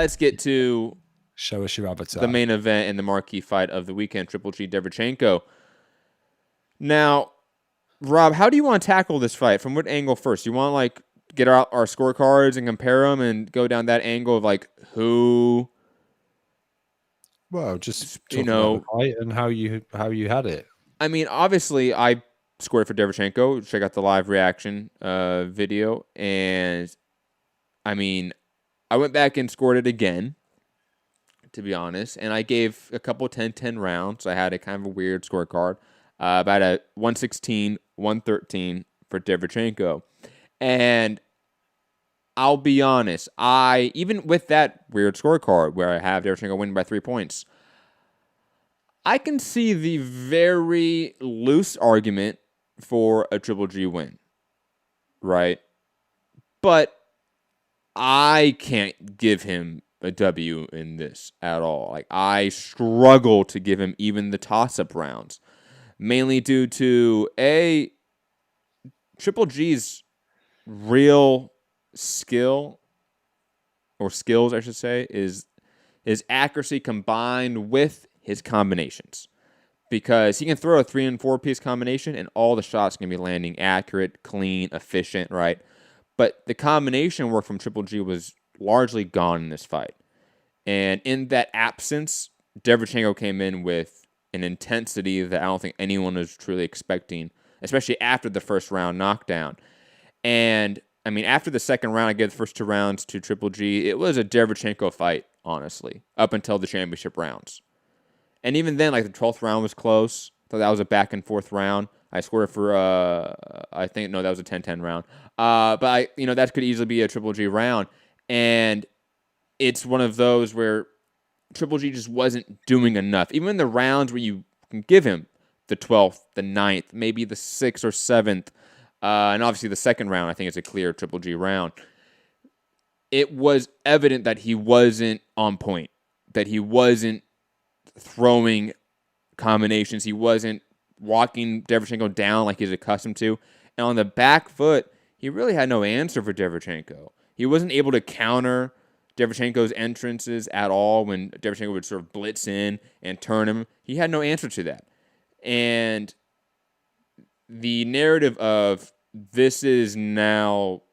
let's get to Show us your avatar. the main event and the marquee fight of the weekend, Triple G Derevyanchenko. Now, Rob, how do you want to tackle this fight? From what angle first? You want to like get our scorecards and compare them and go down that angle of like who? Well, just talk about the fight and how you had it. I mean, obviously, I scored for Derevyanchenko. Check out the live reaction video, and I mean, I went back and scored it again, to be honest, and I gave a couple 10-10 rounds. I had a kind of a weird scorecard, about a 116, 113 for Derevyanchenko. And I'll be honest, even with that weird scorecard where I have Derevyanchenko winning by 3 points, I can see the very loose argument for a Triple G win, right? But I can't give him a W in this at all. Like, I struggle to give him even the toss-up rounds, mainly due to Triple G's real skill, or skills, I should say, is his accuracy combined with his combinations. Because he can throw a 3 and 4 piece combination and all the shots can be landing accurate, clean, efficient, right? But the combination work from Triple G was largely gone in this fight. And in that absence, Derevyanchenko came in with an intensity that I don't think anyone was truly expecting, especially after the first round knockdown. And, I mean, after the second round, I gave the first 2 rounds to Triple G. It was a Derevyanchenko fight, honestly, up until the championship rounds. And even then, like, the 12th round was close. So that was a back and forth round. I scored it for, I think, no, that was a 10-10 round. But, that could easily be a Triple G round. And it's one of those where Triple G just wasn't doing enough. Even in the rounds where you can give him the 12th, the 9th, maybe the 6th or 7th, and obviously the second round, I think it's a clear Triple G round, it was evident that he wasn't on point, that he wasn't throwing combinations. He wasn't walking Derevyanchenko down like he's accustomed to. And on the back foot, he really had no answer for Derevyanchenko. He wasn't able to counter Derevyanchenko's entrances at all when Derevyanchenko would sort of blitz in and turn him. He had no answer to that. And the narrative of this is now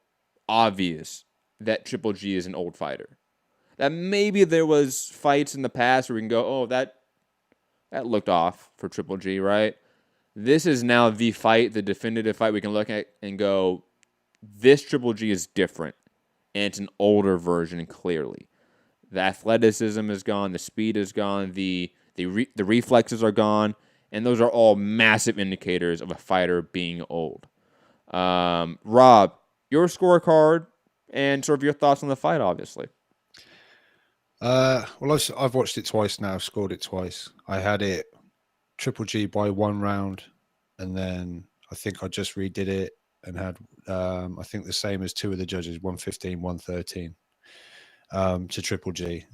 obvious that Triple G is an old fighter. That maybe there was fights in the past where we can go, oh, that looked off for Triple G, right? This is now the fight, the definitive fight we can look at and go, this Triple G is different. And it's an older version, clearly. The athleticism is gone, the speed is gone, the reflexes are gone, and those are all massive indicators of a fighter being old. Rob, your scorecard and sort of your thoughts on the fight, obviously. Well, I've watched it twice now, scored it twice. I had it Triple G by 1 round, and then I think I just redid it and had, I think the same as 2 of the judges, 115, 113 to Triple G.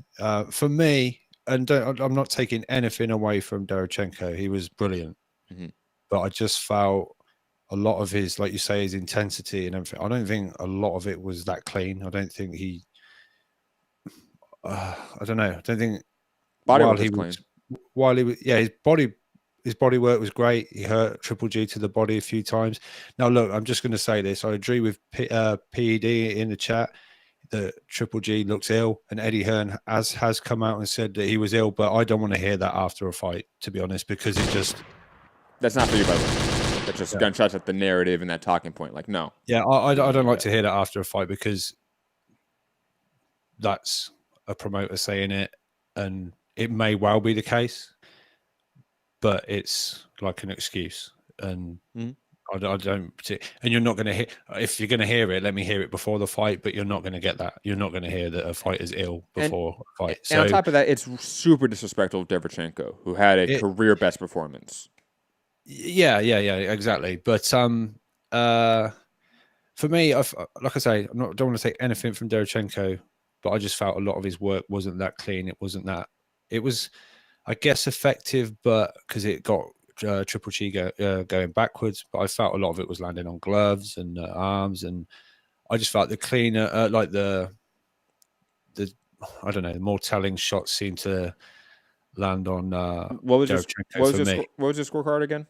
For me, and I'm not taking anything away from Derevyanchenko. He was brilliant. Mm-hmm. But I just felt a lot of his, like you say, his intensity and everything. I don't think a lot of it was that clean. I don't think he... I don't know. I don't think his body work was great. He hurt Triple G to the body a few times. Now, look, I'm just going to say this. I agree with PED in the chat that Triple G looks ill, and Eddie Hearn has come out and said that he was ill, but I don't want to hear that after a fight, to be honest, because it just... That's not for you, by the way. That's just gunshots at the narrative and that talking point. Like, no. Yeah, I don't like to hear that after a fight, because that's a promoter saying it, and it may well be the case, but it's like an excuse, and I don't. And you're not going to hear, if you're going to hear it, let me hear it before the fight. But you're not going to get that. You're not going to hear that a fight is ill before a fight. And on top of that, it's super disrespectful of Derevyanchenko, who had a career best performance. Yeah, exactly. But for me, like I say, don't want to take anything from Derevyanchenko, but I just felt a lot of his work wasn't that clean. It wasn't that. It was, I guess, effective, but because it got Triple G going backwards. But I felt a lot of it was landing on gloves and arms, and I just felt the cleaner, like the I don't know, the more telling shots seem to land on What was your Derevyanchenko for me. what was your scorecard again?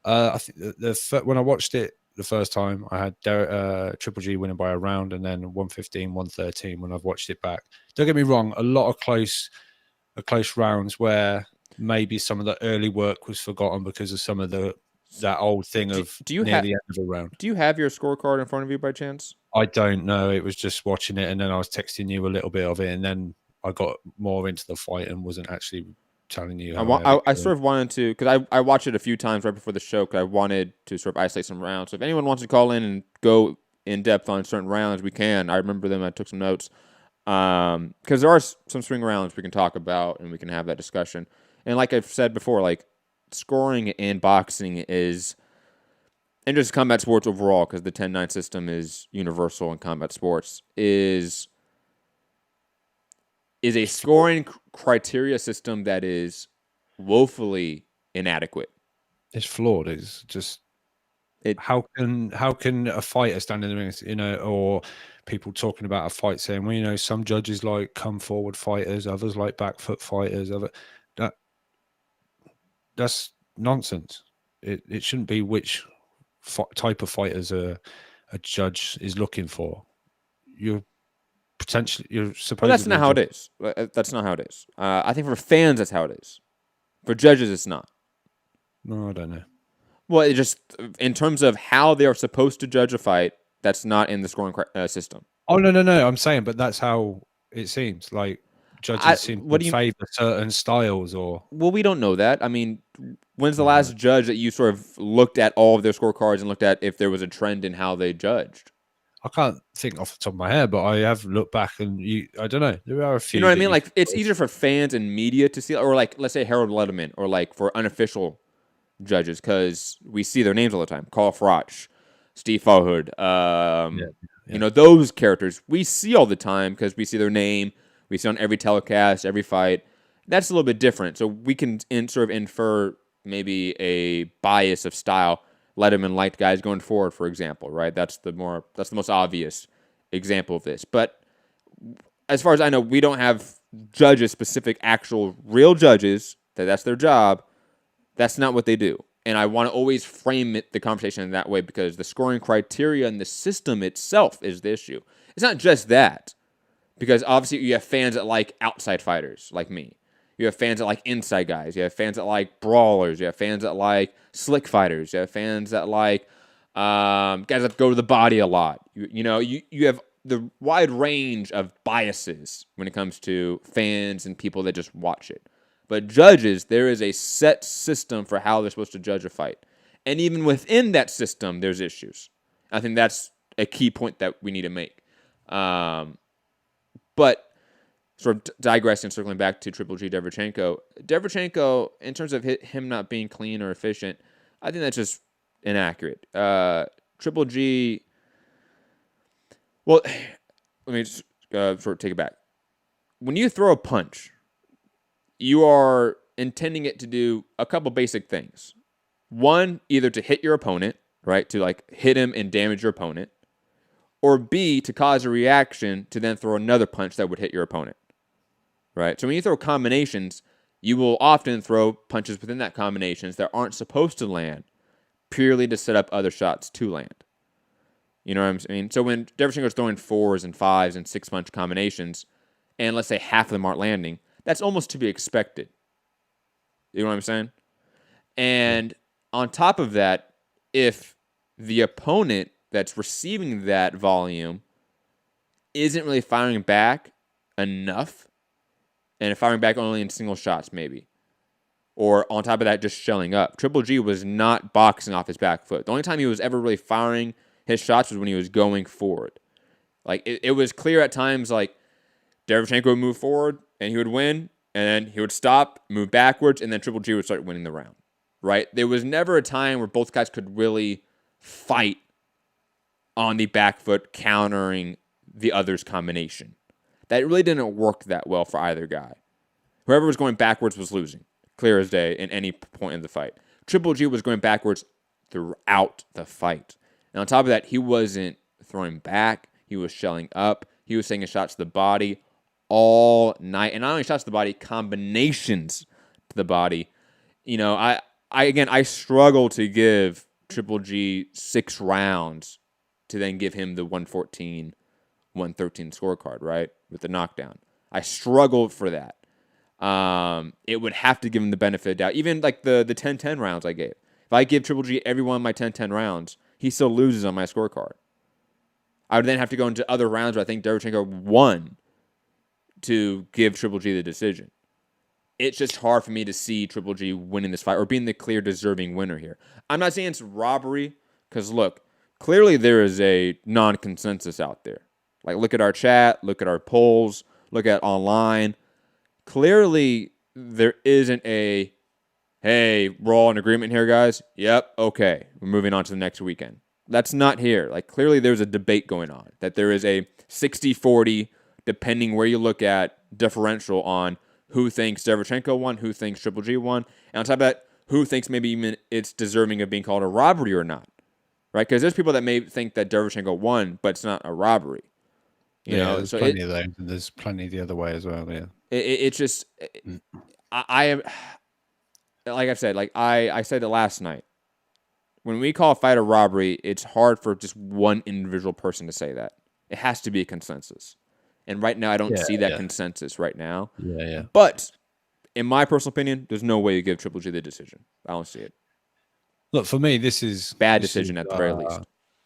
I think when I watched it the first time, I had Triple G winning by a round, and then 115, 113 when I've watched it back. Don't get me wrong, a lot of close rounds where maybe some of the early work was forgotten because of some of that old thing of Do you near have the end of a round. Do you have your scorecard in front of you by chance? I don't know. It was just watching it, and then I was texting you a little bit of it, and then I got more into the fight and wasn't actually telling you how I had it I going. sort of wanted to, because I watched it a few times right before the show, because I wanted to sort of isolate some rounds. So if anyone wants to call in and go in depth on certain rounds, we can. I remember them. I took some notes. Because there are some swing rounds we can talk about and we can have that discussion. And like I've said before, like scoring in boxing is, and just combat sports overall, because the 10-9 system is universal in combat sports, is a scoring criteria system that is woefully inadequate. It's flawed. It's just It how can a fighter stand in the ring, or people talking about a fight saying, well, some judges like come forward fighters, others like back foot fighters. That's nonsense. It shouldn't be which type of fighters a judge is looking for. You're Well, that's supposedly not how it is. That's not how it is. I think for fans, that's how it is. For judges, it's not. No, I don't know. Well, it just in terms of how they are supposed to judge a fight, that's not in the scoring system. Oh no! I'm saying, but that's how it seems. Like judges seem to favor certain styles, or well, we don't know that. I mean, when's the last judge that you sort of looked at all of their scorecards and looked at if there was a trend in how they judged? I can't think off the top of my head, but I have looked back and I don't know. There are a few. You know what I mean? Like it's easier for fans and media to see, or like let's say Harold Letterman, or like for unofficial judges, because we see their names all the time. Carl Froch, Steve Farhood, those characters we see all the time because we see their name. We see on every telecast, every fight. That's a little bit different. So we can sort of infer maybe a bias of style. Letterman liked guys going forward, for example, right? That's the most obvious example of this. But as far as I know, we don't have judges, specific, actual, real judges, that's their job. That's not what they do. And I want to always frame the conversation in that way because the scoring criteria and the system itself is the issue. It's not just that. Because obviously you have fans that like outside fighters, like me. You have fans that like inside guys. You have fans that like brawlers. You have fans that like slick fighters. You have fans that like guys that go to the body a lot. You have the wide range of biases when it comes to fans and people that just watch it. But judges, there is a set system for how they're supposed to judge a fight. And even within that system, there's issues. I think that's a key point that we need to make. But sort of digressing, circling back to Triple G Derevyanchenko, in terms of him not being clean or efficient, I think that's just inaccurate. Triple G, well, let me just sort of take it back. When you throw a punch, you are intending it to do a couple basic things. One, either to hit your opponent, right, to like hit him and damage your opponent, or B, to cause a reaction to then throw another punch that would hit your opponent, right? So when you throw combinations, you will often throw punches within that combinations that aren't supposed to land purely to set up other shots to land. You know what I mean? So when Derevyanchenko's throwing 4s and 5s and 6-punch combinations, and let's say half of them aren't landing, that's almost to be expected. You know what I'm saying? And on top of that, if the opponent that's receiving that volume isn't really firing back enough, and firing back only in single shots maybe, or on top of that just shelling up. Triple G was not boxing off his back foot. The only time he was ever really firing his shots was when he was going forward. Like it was clear at times like Derevyanchenko would move forward and he would win, and then he would stop, move backwards, and then Triple G would start winning the round. Right? There was never a time where both guys could really fight on the back foot, countering the other's combination. That really didn't work that well for either guy. Whoever was going backwards was losing, clear as day, in any point in the fight. Triple G was going backwards throughout the fight. And on top of that, he wasn't throwing back. He was shelling up. He was taking shots to the body all night. And not only shots to the body, combinations to the body. I struggle to give Triple G 6 rounds to then give him the 114, 113 scorecard, right? With the knockdown. I struggled for that. It would have to give him the benefit of doubt. Even like the 10-10 rounds I gave. If I give Triple G every one of my 10-10 rounds, he still loses on my scorecard. I would then have to go into other rounds where I think Derevyanchenko won to give Triple G the decision. It's just hard for me to see Triple G winning this fight or being the clear deserving winner here. I'm not saying it's robbery, because look, clearly there is a non-consensus out there. Like, look at our chat, look at our polls, look at online. Clearly there isn't a, hey, we're all in agreement here, guys. Yep, okay, we're moving on to the next weekend. That's not here. Like, clearly there's a debate going on, that there is a 60-40, depending where you look at, differential on who thinks Derevyanchenko won, who thinks Triple G won, and on top of that, who thinks maybe even it's deserving of being called a robbery or not, right? Because there's people that may think that Derevyanchenko won, but it's not a robbery. There's plenty of those, and there's plenty the other way as well. Yeah, it's just I am, like I've said, like I said it last night. When we call a fight a robbery, it's hard for just one individual person to say that. It has to be a consensus. And right now, I don't see that consensus right now. Yeah. But in my personal opinion, there's no way you give Triple G the decision. I don't see it. Look, for me, this is bad decision at the very least.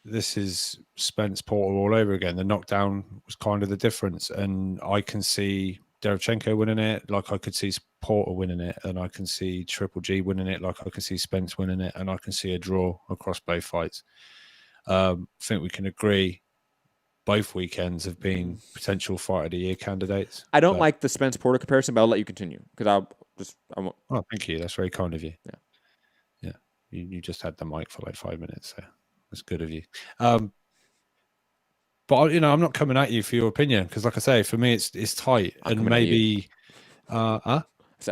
This is Spence Porter all over again. The knockdown was kind of the difference, and I can see Derevyanchenko winning it, like I could see Porter winning it, and I can see Triple G winning it, like I can see Spence winning it, and I can see a draw across both fights. I think we can agree both weekends have been potential fight of the year candidates. I don't like the Spence Porter comparison, but I'll let you continue because I won't. Oh, thank you. That's very kind of you. Yeah. You just had the mic for like 5 minutes, so that's good of you. But I'm not coming at you for your opinion because, like I say, for me it's tight, and maybe. So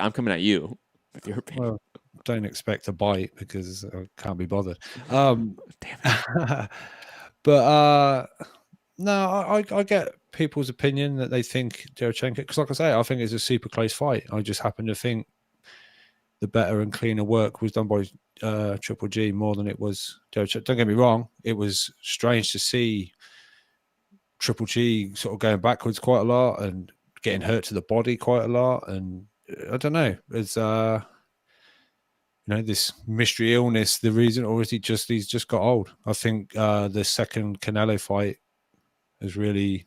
I'm coming at you with your opinion. Well, don't expect a bite because I can't be bothered. Damn it. But no, I get people's opinion that they think Derevyanchenko, because like I say, I think it's a super close fight. I just happen to think the better and cleaner work was done by Triple G more than it was Derevyanchenko. Don't get me wrong, it was strange to see Triple G sort of going backwards quite a lot and getting hurt to the body quite a lot. And I don't know, it's this mystery illness the reason, or is he he's just got old? I think the second Canelo fight is really,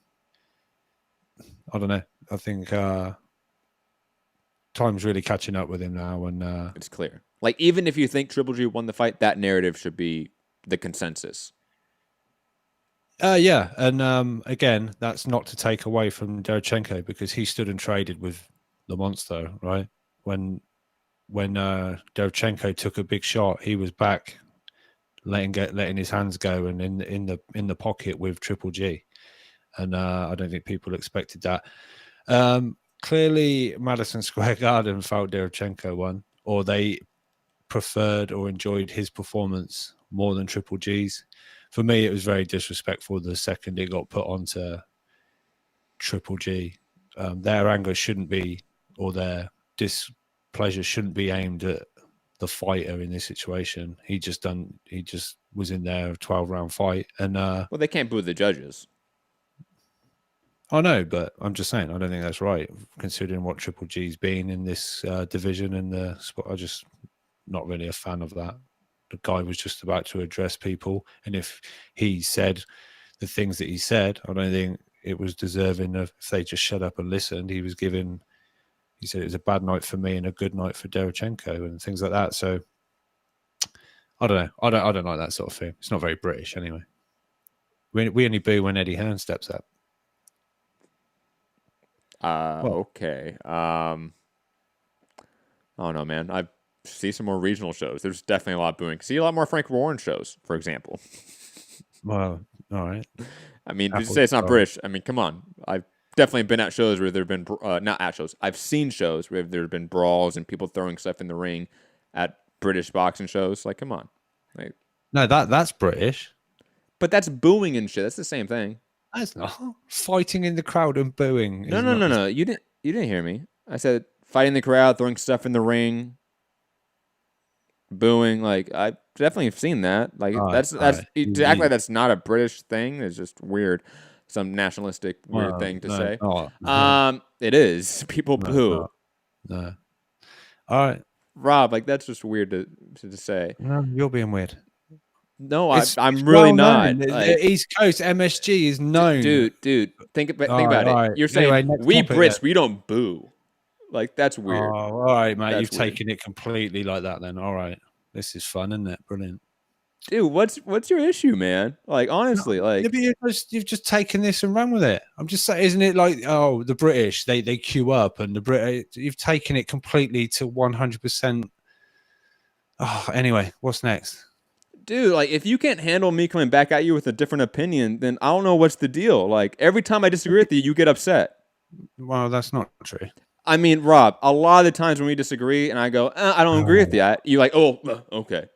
I don't know. I think time's really catching up with him now, and it's clear. Like, even if you think Triple G won the fight, that narrative should be the consensus. Yeah, and again, that's not to take away from Derevyanchenko because he stood and traded with the monster, right? When Derevyanchenko took a big shot, he was back, letting his hands go, and in the pocket with Triple G. And I don't think people expected that. Clearly, Madison Square Garden felt Derevyanchenko won, or they preferred or enjoyed his performance more than Triple G's. For me, it was very disrespectful the second it got put onto Triple G. Their anger shouldn't be, or their displeasure shouldn't be aimed at the fighter in this situation. He just was in there a 12-round fight, and well, they can't boo the judges. I know, but I'm just saying I don't think that's right considering what Triple G's been in this division and the spot. I'm just not really a fan of that. The guy was just about to address people, and if he said the things that he said, I don't think it was deserving of, if they just shut up and listened. He said it was a bad night for me and a good night for Derevyanchenko and things like that. So I don't know. I don't like that sort of thing. It's not very British anyway. We only boo when Eddie Hearn steps up. Okay. I don't know, man. I see some more regional shows. There's definitely a lot of booing. See a lot more Frank Warren shows, for example. Well, all right. I mean, did you say it's not British? I mean, come on. I've definitely been at shows where there have been, not at shows. I've seen shows where there have been brawls and people throwing stuff in the ring at British boxing shows. Like, come on. Like, no, that's British. But that's booing and shit. That's the same thing. That's not fighting in the crowd and booing. No, Is no, not. no, no. You didn't hear me. I said fighting the crowd, throwing stuff in the ring, booing. Like I definitely have seen that. Like All that's right. to act like that's not a British thing is just weird. Some nationalistic weird Well, thing to no, it's say. not. It is. People No, it's boo. not. No. All right. Rob, like that's just weird to say. No, you're being weird. No, It's I'm really well not. known. The Like, East Coast MSG is known. dude, think All about it. right. You're saying Anyway, next we topic then. Brits, we don't boo. Like that's Oh, weird. all right, mate. That's You've weird. taken it completely like that then. All right. This is fun, isn't it? Brilliant. Dude, what's your issue, man? Like No, honestly, yeah, like but you've just taken this and run with it. I'm just saying, isn't it like, oh, the British, they queue up and the Brit you've taken it completely to 100%. Oh, anyway, what's next? dude, like if you can't handle me coming back at you with a different opinion, then I don't know what's the deal. Like every time I disagree with you, you get upset. Well, that's not true. I mean, Rob, a lot of the times when we disagree and I go, I don't agree with you, you're like, oh, okay.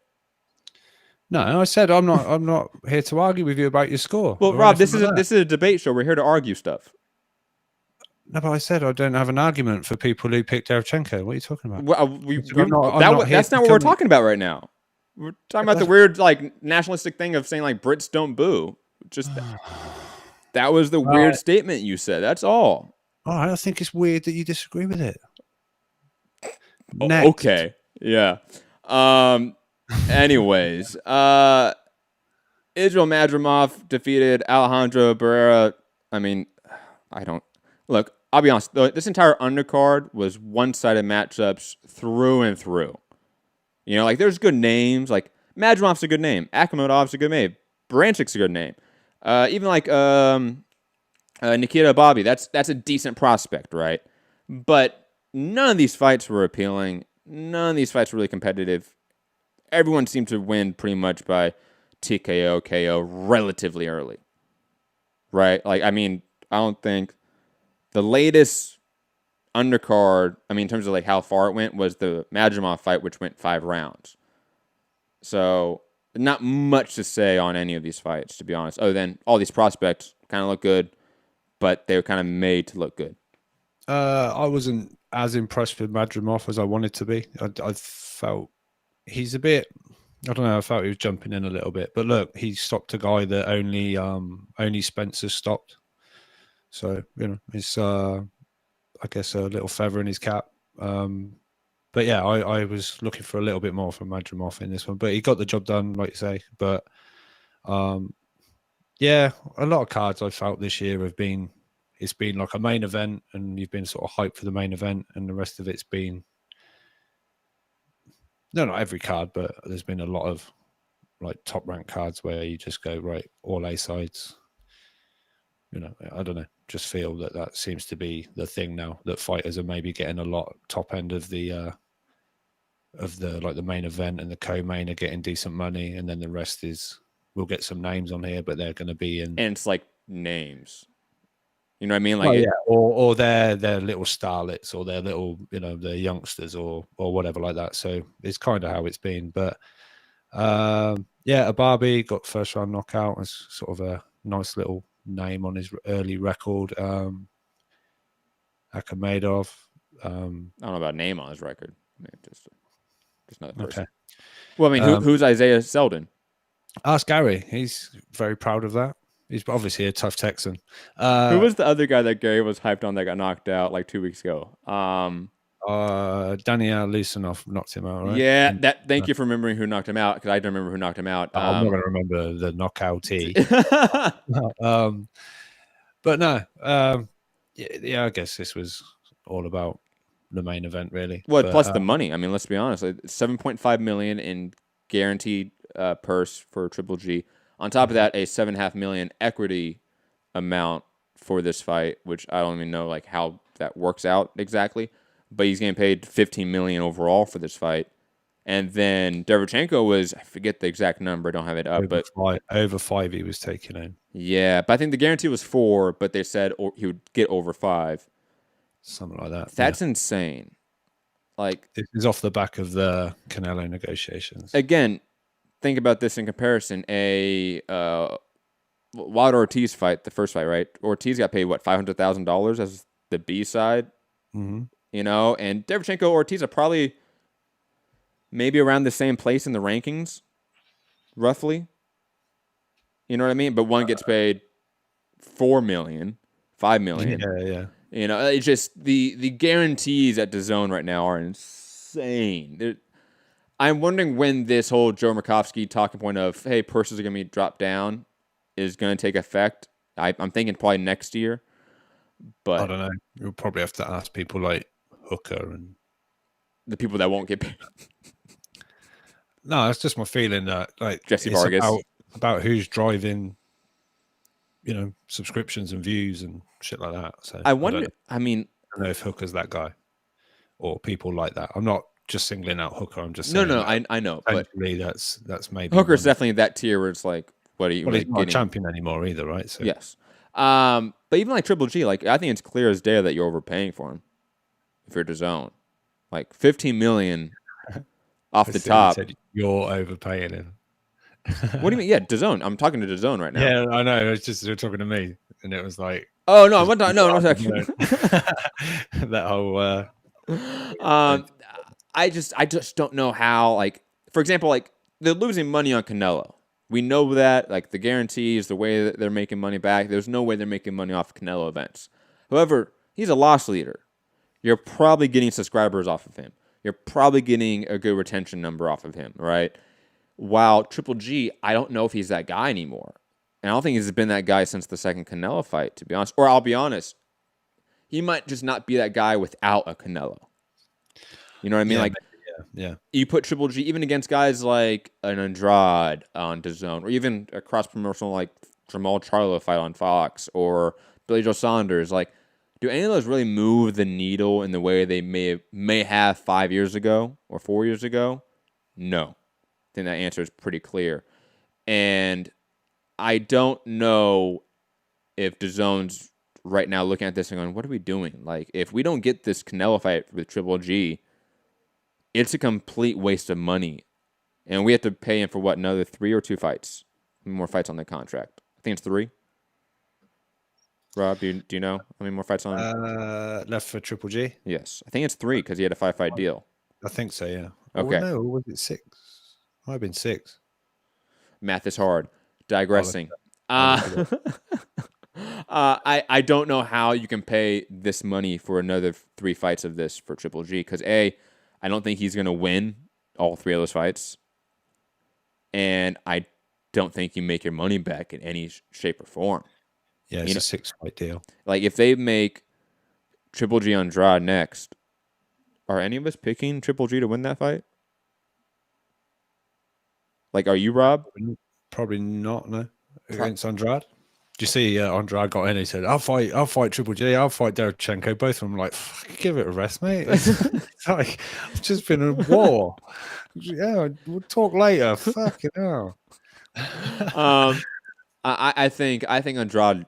No, I said I'm not here to argue with you about your score. Well, Or Rob, anything like that. this is a debate show. We're here to argue stuff. No, but I said I don't have an argument for people who picked Derevyanchenko. What are you talking about? Well, that's not what here we're to talking about right now. We're talking about the weird, like, nationalistic thing of saying, like, Brits don't boo. Just that was the weird statement you said. That's all. All right, I think it's weird that you disagree with it. Next. Okay. Yeah. Anyways, Israel Madrimov defeated Alejandro Barrera. I mean, I don't look. I'll be honest. This entire undercard was one-sided matchups through and through. You know, like there's good names. Like Madrimov's a good name. Akhmadov's a good name. Baranchik's a good name. Even like Nikita Bobby. That's a decent prospect, right? But none of these fights were appealing. None of these fights were really competitive. Everyone seemed to win pretty much by TKO, KO relatively early. Right? Like, I mean, I don't think the latest undercard, I mean, in terms of like how far it went, was the Madrimov fight, which went 5 rounds. So, not much to say on any of these fights, to be honest, other than all these prospects kind of look good, but they were kind of made to look good. I wasn't as impressed with Madrimov as I wanted to be. I felt he's a bit. I don't know. I felt he was jumping in a little bit, but look, he stopped a guy that only Spencer stopped. So you know, it's I guess a little feather in his cap. But yeah, I was looking for a little bit more from Madrimov in this one, but he got the job done, like you say. But yeah, a lot of cards I felt this year have been. It's been like a main event, and you've been sort of hyped for the main event, and the rest of it's been. No, not every card, but there's been a lot of like top ranked cards where you just go right, all A sides. You know, I don't know. Just feel that seems to be the thing now. That fighters are maybe getting a lot top end of the like the main event, and the co-main are getting decent money, and then the rest is we'll get some names on here, but they're going to be in. And it's like names. You know what I mean? Like, or they're little starlets, or they're little, you know, they're youngsters, or whatever like that. So it's kind of how it's been. But yeah, Ababi got first round knockout as sort of a nice little name on his early record. Akhmadov. I don't know about name on his record. I mean, just another person. Okay. Well, I mean, who's Isaiah Selden? Ask Gary. He's very proud of that. He's obviously a tough Texan. Who was the other guy that Gary was hyped on that got knocked out like 2 weeks ago? Daniel Lusanov knocked him out, right? Yeah, thank you for remembering who knocked him out, because I don't remember who knocked him out. I'm not going to remember the knockoutee. But no, yeah, I guess this was all about the main event, really. Well, but, plus the money. I mean, let's be honest. $7.5 million in guaranteed purse for Triple G. On top of that, a $7.5 million equity amount for this fight, which I don't even know like how that works out exactly. But he's getting paid $15 million overall for this fight. And then Derevyanchenko was, I forget the exact number, I don't have it up, over 5 he was taking in. Yeah, but I think the guarantee was 4, but they said he would get over 5. Something like that. That's insane. Like, this is off the back of the Canelo negotiations. Again, think about this in comparison. A Wilder Ortiz fight, the first fight, right? Ortiz got paid what, $500,000 as the B side, Mm-hmm. you know, and Derevyanchenko Ortiz are probably maybe around the same place in the rankings, roughly. You know what I mean? But one gets paid $4 million, $5 million. Yeah, yeah. You know, it's just the guarantees at DAZN right now are insane. I'm wondering when this whole Joe Murkowski talking point of, hey, purses are going to be dropped down is going to take effect. I'm thinking probably next year. But I don't know. You'll probably have to ask people like Hooker and the people that won't get paid. No, that's just my feeling that like Jesse it's Vargas. about who's driving, subscriptions and views and shit like that. So I wonder. I don't know if Hooker's that guy or people like that. I'm not just singling out Hooker. I'm just saying. No, I know. But that's maybe Hooker's definitely that tier where it's like, what are you? Well, he's not getting? a champion anymore either, right? So yes. But even like Triple G, like I think it's clear as day that you're overpaying for him if you're DAZN. Like $15 million off the top. Said you're overpaying him. What do you mean? Yeah, DAZN. I'm talking to DAZN right now. Yeah, I know. It's just you're talking to me, and it was like, oh no, I'm not. No, second. That whole. I just don't know how. Like, for example, like they're losing money on Canelo. We know that, like the guarantees, the way that they're making money back. There's no way they're making money off Canelo events. However, he's a loss leader. You're probably getting subscribers off of him. You're probably getting a good retention number off of him, right? While Triple G, I don't know if he's that guy anymore. And I don't think he's been that guy since the second Canelo fight, to be honest. Or I'll be honest, he might just not be that guy without a Canelo. You know what I mean? Yeah, like, yeah. You put Triple G even against guys like an Andrade on DAZN, or even a cross-promotional like Jamal Charlo fight on Fox, or Billy Joe Saunders. Like, do any of those really move the needle in the way they may have 5 years ago or 4 years ago? No. I think that answer is pretty clear. And I don't know if DAZN's right now looking at this and going, what are we doing? Like, if we don't get this Canelo fight with Triple G, it's a complete waste of money. And we have to pay him for what, another 3 or 2 fights? More fights on the contract. I think it's 3. Rob, do you know how many more fights on? Left for Triple G? Yes. I think it's 3 because he had a 5-fight deal. I think so, yeah. Okay. Oh, no, was it 6? Might have been 6. Math is hard. Digressing. I don't know how you can pay this money for another 3 fights of this for Triple G because A, I don't think he's going to win all 3 of those fights. And I don't think you make your money back in any shape or form. Yeah, it's a 6-fight deal. Like, if they make Triple G Andrade next, are any of us picking Triple G to win that fight? Like, are you, Rob? Probably not, no. Against Andrade? Do you see Andrade got in? He said, I'll fight Triple G, I'll fight Derevyanchenko. Both of them like, give it a rest, mate. It's like, I've just been in war. Yeah, we'll talk later. Fucking hell. I think Andrade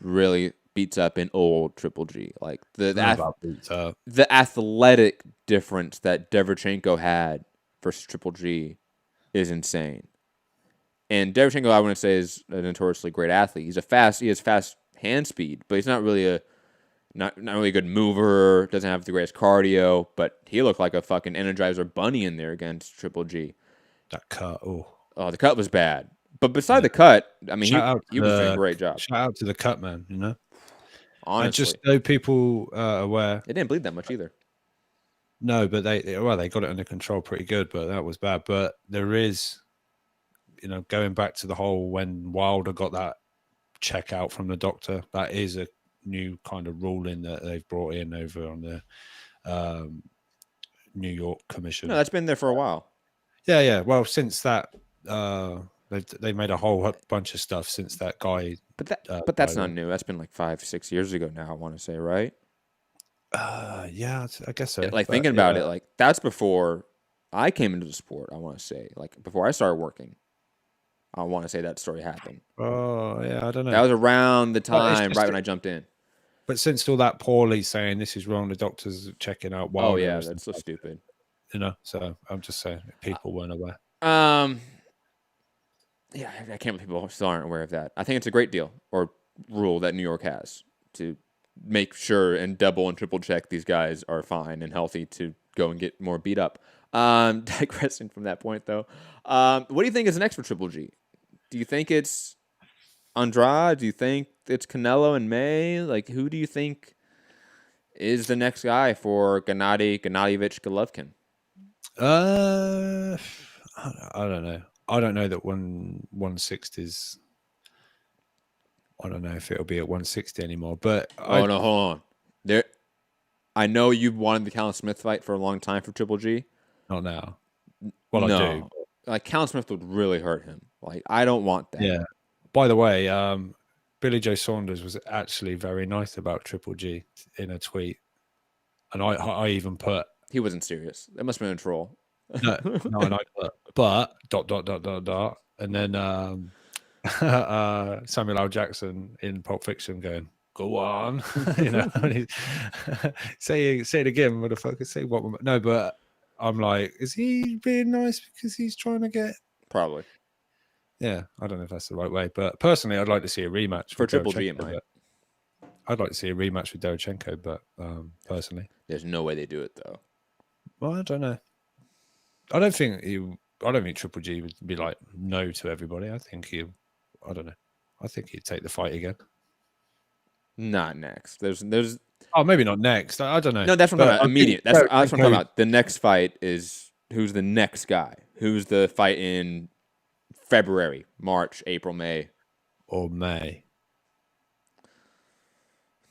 really beats up an old Triple G. Like the athletic difference that Derevyanchenko had versus Triple G is insane. And Derevyanchenko, I wouldn't say, is a notoriously great athlete. He has fast hand speed, but he's not really not really a good mover. Doesn't have the greatest cardio, but he looked like a fucking Energizer bunny in there against Triple G. That cut, the cut was bad. But beside the cut, I mean, he was doing a great job. Shout out to the cut, man. You know, honestly, and just so people aware, it didn't bleed that much either. No, but they got it under control pretty good, but that was bad. But there is, going back to the whole when Wilder got that check out from the doctor, that is a new kind of ruling that they've brought in over on the New York Commission. No, that's been there for a while. Yeah. Well, since that. They made a whole bunch of stuff since that guy. But that's not new. That's been like 5-6 years ago now. I want to say, right? Yeah, I guess so. Thinking about it, like that's before I came into the sport. I want to say, like before I started working. I want to say that story happened. Oh yeah, I don't know. That was around the time right when I jumped in. But since all that Paulie saying this is wrong, the doctors are checking out. Oh yeah, that's so stupid. So I'm just saying people weren't aware. Yeah, I can't believe people still aren't aware of that. I think it's a great deal or rule that New York has to make sure and double and triple check these guys are fine and healthy to go and get more beat up. Digressing from that point, though, what do you think is next for Triple G? Do you think it's Andrade? Do you think it's Canelo and May? Like, who do you think is the next guy for Gennadievich Golovkin? Uh, I don't know. I don't know that 160s. I don't know if it'll be at 160 anymore. But Oh no, hold on. There, I know you've wanted the Callum Smith fight for a long time for Triple G. not now. Well, I do. No, like Callum Smith would really hurt him. Like I don't want that. Yeah. By the way, Billy Joe Saunders was actually very nice about Triple G in a tweet, and I even put He wasn't serious. That must have been a troll. no, and I put but dot dot dot dot dot, and then Samuel L. Jackson in Pulp Fiction going, "Go on," say it again, motherfucker. Say what? No, but I'm like, is he being nice because he's trying to get? Probably Yeah, I don't know if that's the right way, but personally, I'd like to see a rematch for Triple G. It might. I'd like to see a rematch with Derevyanchenko, but personally, There's no way they do it though. well, I don't know. I don't think Triple G would be like no to everybody. I don't know. I think he'd take the fight again. Not next. There's. Oh, maybe not next. I don't know. No, that's what I'm talking about. Immediate. That's what I'm talking about. The next fight is who's the next guy? Who's the fight in February, March, April, May, or May?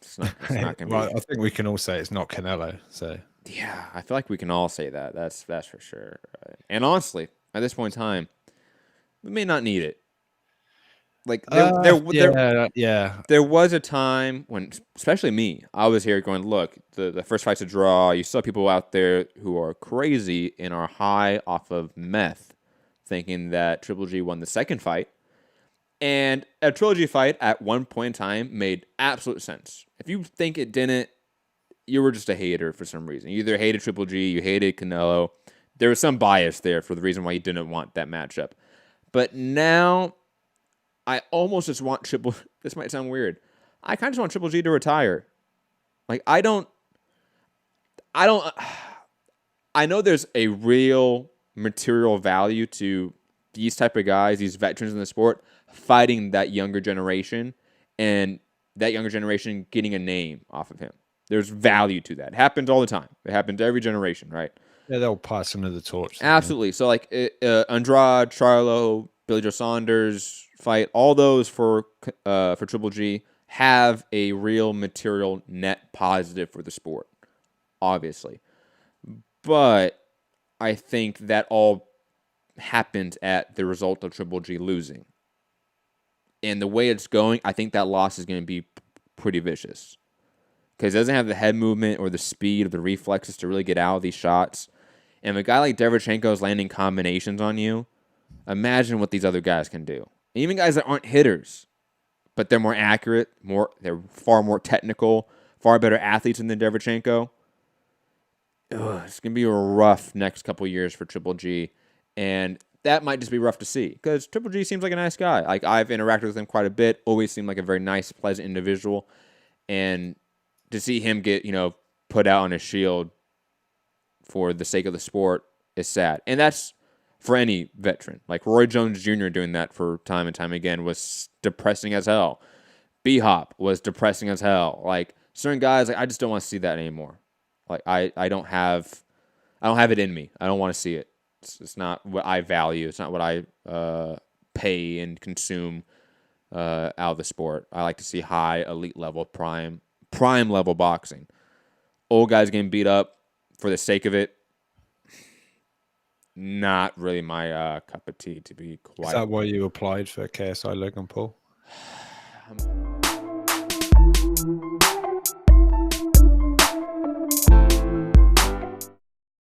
It's not gonna be. Well, I think we can all say it's not Canelo. So yeah, I feel like we can all say that. That's for sure. And honestly, at this point in time, we may not need it. Like there was a time when, especially me, I was here going, look, the first fight's a draw. You saw people out there who are crazy and are high off of meth, thinking that Triple G won the second fight. And a Triple G fight at one point in time made absolute sense. If you think it didn't, you were just a hater for some reason. You either hated Triple G, you hated Canelo. There was some bias there for the reason why you didn't want that matchup. But now, I almost just want this might sound weird. I kind of just want Triple G to retire. Like, I know there's a real material value to these type of guys, these veterans in the sport, fighting that younger generation and that younger generation getting a name off of him. There's value to that. It happens all the time. It happens to every generation, right? Yeah, they'll pass under the torch. Absolutely. So, like, Andrade, Charlo, Billy Joe Saunders fight, all those for Triple G have a real material net positive for the sport, obviously. But I think that all happened at the result of Triple G losing. And the way it's going, I think that loss is going to be pretty vicious. Because he doesn't have the head movement or the speed or the reflexes to really get out of these shots. And if a guy like Derevyanchenko is landing combinations on you, imagine what these other guys can do. Even guys that aren't hitters, but they're more accurate, they're far more technical, far better athletes than Derevyanchenko. It's going to be a rough next couple years for Triple G. And that might just be rough to see because Triple G seems like a nice guy. Like, I've interacted with him quite a bit, always seemed like a very nice, pleasant individual. And to see him get, put out on a shield for the sake of the sport is sad. And that's for any veteran. Like Roy Jones Jr. doing that for time and time again was depressing as hell. B-Hop was depressing as hell. Like, certain guys, like, I just don't want to see that anymore. Like, I don't have it in me. I don't want to see it. It's not what I value. It's not what I pay and consume out of the sport. I like to see high, elite level, prime level boxing. Old guys getting beat up for the sake of it, not really my cup of tea, to be quite. Is that why you applied for KSI Logan Paul?